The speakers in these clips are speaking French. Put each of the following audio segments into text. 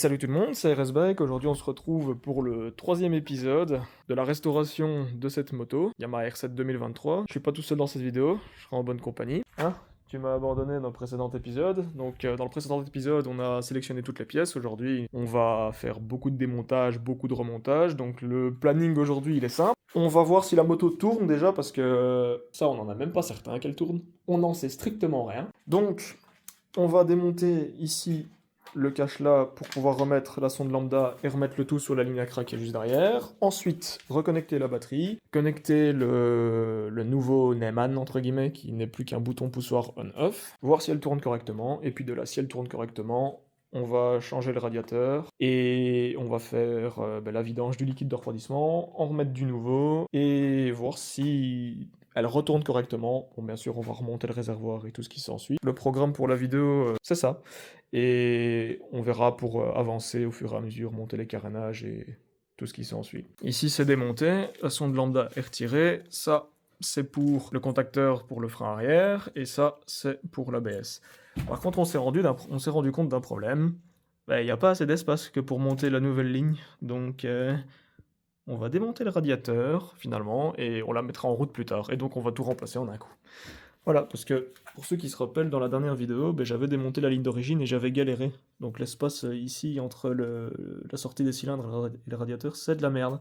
salut tout le monde, c'est RSBike. Aujourd'hui, on se retrouve pour le 3e épisode de la restauration de cette moto, Yamaha R7 2023. Je suis pas tout seul dans cette vidéo, je serai en bonne compagnie. Tu m'as abandonné dans le précédent épisode. Donc, dans le précédent épisode, on a sélectionné toutes les pièces. Aujourd'hui, on va faire beaucoup de démontage, beaucoup de remontage. Donc, le planning aujourd'hui, il est simple. On va voir si la moto tourne déjà, parce que ça, on n'en a même pas certain qu'elle tourne. On n'en sait strictement rien. Donc, on va démonter ici le cache là pour pouvoir remettre la sonde lambda et remettre le tout sur la ligne à crack qui est juste derrière. Ensuite, reconnecter la batterie, connecter le nouveau Neyman, entre guillemets, qui n'est plus qu'un bouton poussoir on-off, voir si elle tourne correctement, et puis de là, si elle tourne correctement, on va changer le radiateur, et on va faire la vidange du liquide de refroidissement, en remettre du nouveau, et voir si elle retourne correctement. Bon, bien sûr, on va remonter le réservoir et tout ce qui s'ensuit. Le programme pour la vidéo, c'est ça. Et on verra pour avancer au fur et à mesure, monter les carénages et tout ce qui s'ensuit. Ici, c'est démonté. La sonde lambda est retirée. Ça, c'est pour le contacteur pour le frein arrière. Et ça, c'est pour l'ABS. Par contre, on s'est rendu compte d'un problème. Il n'y a pas assez d'espace que pour monter la nouvelle ligne. Donc, on va démonter le radiateur, finalement, et on la mettra en route plus tard. Et donc, on va tout remplacer en un coup. Voilà, parce que, pour ceux qui se rappellent, dans la dernière vidéo, j'avais démonté la ligne d'origine et j'avais galéré. Donc l'espace ici, entre la sortie des cylindres et le radiateur, c'est de la merde.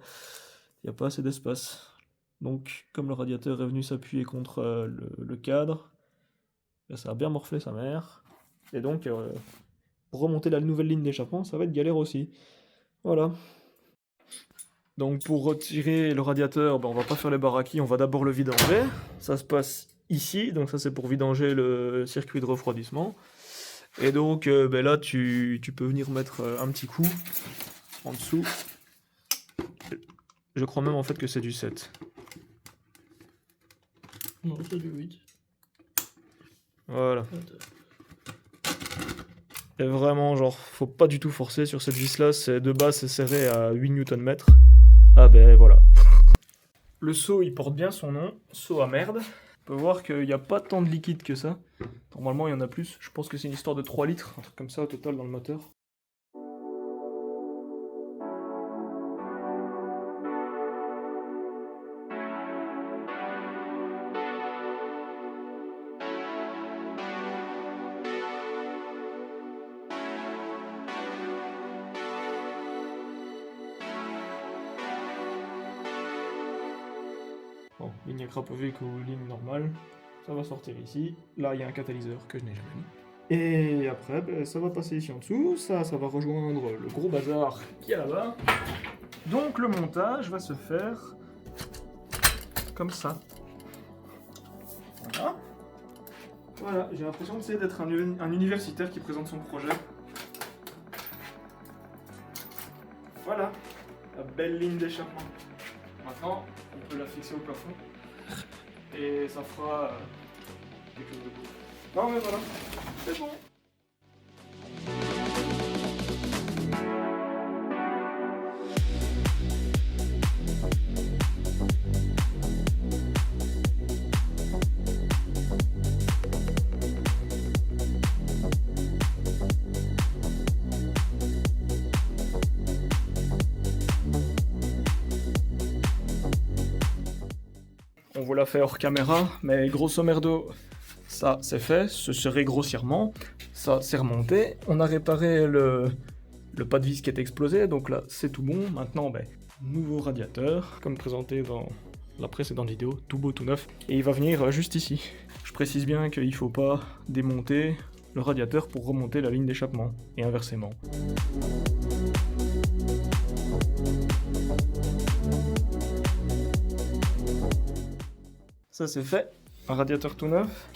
Il n'y a pas assez d'espace. Donc, comme le radiateur est venu s'appuyer contre le cadre, ça a bien morflé sa mère. Et donc, pour remonter la nouvelle ligne d'échappement, ça va être galère aussi. Voilà. Donc pour retirer le radiateur, on va pas faire les baraquis, on va d'abord le vidanger. Ça se passe ici, donc ça c'est pour vidanger le circuit de refroidissement. Et donc là tu peux venir mettre un petit coup en dessous. Je crois même en fait que c'est du 7. Non, c'est du 8. Voilà. Et vraiment, genre, faut pas du tout forcer sur cette vis là, de base c'est serré à 8 Nm. Ah voilà. Le seau il porte bien son nom, seau à merde. On peut voir qu'il n'y a pas tant de liquide que ça. Normalement il y en a plus, je pense que c'est une histoire de 3 litres, un truc comme ça au total dans le moteur. Bon, ligne à crapauvec ou ligne normale, ça va sortir ici. Là, il y a un catalyseur que je n'ai jamais mis. Et après, ça va passer ici en dessous. Ça va rejoindre le gros bazar qui est là-bas. Donc, le montage va se faire comme ça. Voilà. Voilà, j'ai l'impression d'être un universitaire qui présente son projet. Voilà, la belle ligne d'échappement. Maintenant, on peut la fixer au plafond et ça fera quelque chose de beau. Non mais voilà, c'est bon. On vous l'a fait hors caméra, mais grosso merdo, ça c'est fait, ce serait grossièrement, ça c'est remonté, on a réparé le pas de vis qui est explosé, donc là c'est tout bon. Maintenant, nouveau radiateur, comme présenté dans la précédente vidéo, tout beau, tout neuf, et il va venir juste ici. Je précise bien qu'il ne faut pas démonter le radiateur pour remonter la ligne d'échappement, et inversement. Ça c'est fait, un radiateur tout neuf.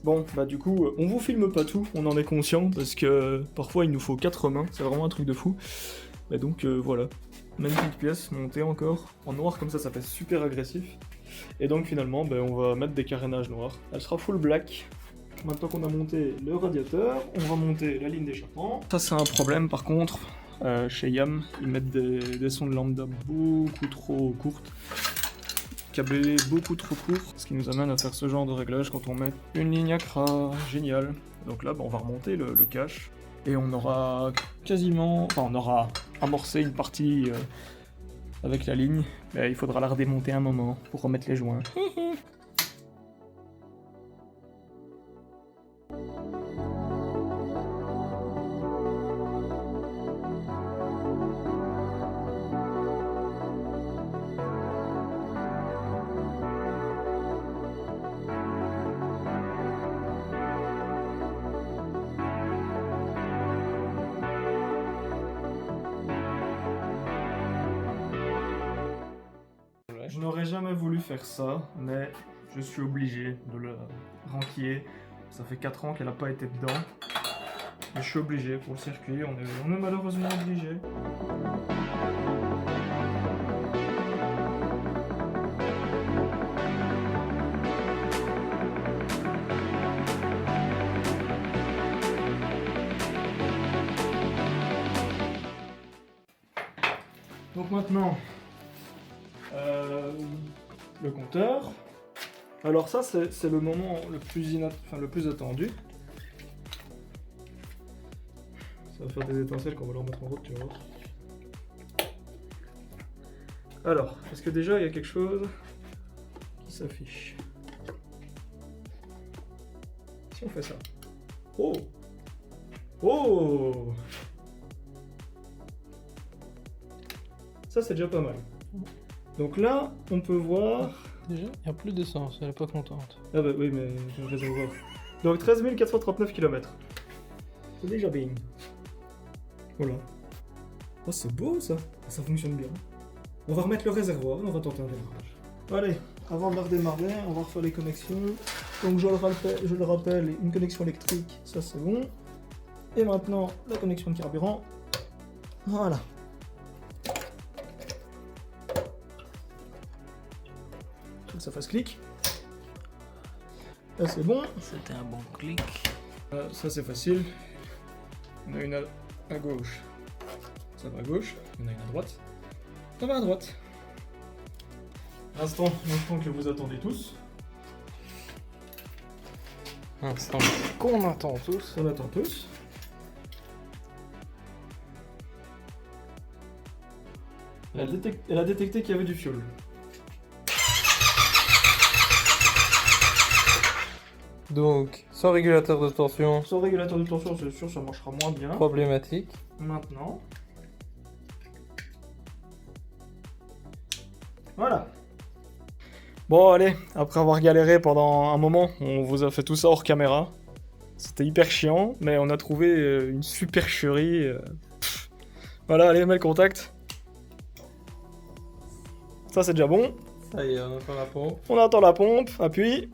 Bon, du coup, on vous filme pas tout, on en est conscient, parce que parfois il nous faut 4 mains, c'est vraiment un truc de fou. Donc voilà, magnifique pièce, montée encore, en noir comme ça fait super agressif. Et donc finalement, on va mettre des carénages noirs. Elle sera full black. Maintenant qu'on a monté le radiateur, on va monter la ligne d'échappement. Ça c'est un problème par contre, chez Yam, ils mettent des sondes lambda beaucoup trop courtes. Câblé beaucoup trop court, ce qui nous amène à faire ce genre de réglage quand on met une ligne à cra. Génial. Donc là, on va remonter le cache. Et on aura quasiment... Enfin, on aura amorcé une partie avec la ligne. Mais il faudra la redémonter un moment pour remettre les joints. Je n'aurais jamais voulu faire ça, mais je suis obligé de le ranquiller. Ça fait 4 ans qu'elle n'a pas été dedans. Mais je suis obligé pour le circuit, on est malheureusement obligé. Donc maintenant, le compteur. Alors ça c'est le moment le plus attendu. Ça va faire des étincelles qu'on va leur mettre en route, tu vois. Alors, est-ce que déjà il y a quelque chose qui s'affiche? Si on fait ça. Oh! Oh! Ça c'est déjà pas mal. Donc là, on peut voir... Déjà, il n'y a plus d'essence, elle est pas contente. Ah bah oui, mais je vais voir. Donc 13 439 km. C'est déjà bien. Voilà. Oh, c'est beau ça. Ça fonctionne bien. On va remettre le réservoir et on va tenter un démarrage. Allez, avant de la redémarrer, on va refaire les connexions. Donc je le rappelle, une connexion électrique, ça c'est bon. Et maintenant, la connexion de carburant. Voilà. Faut que ça fasse clic. Là c'est bon. C'était un bon clic. Ça c'est facile. On a une à gauche. Ça va à gauche. On a une à droite. Ça va à droite. L'instant que vous attendez tous. Instant qu'on attend tous. On attend tous. Elle a détecté qu'il y avait du fioul. Donc, sans régulateur de tension. Sans régulateur de tension, c'est sûr, ça marchera moins bien. Problématique. Maintenant. Voilà. Bon, allez, après avoir galéré pendant un moment, on vous a fait tout ça hors caméra. C'était hyper chiant, mais on a trouvé une supercherie. Voilà, allez, mets le contact. Ça, c'est déjà bon. Ça y est, on attend la pompe. On attend la pompe, appuie.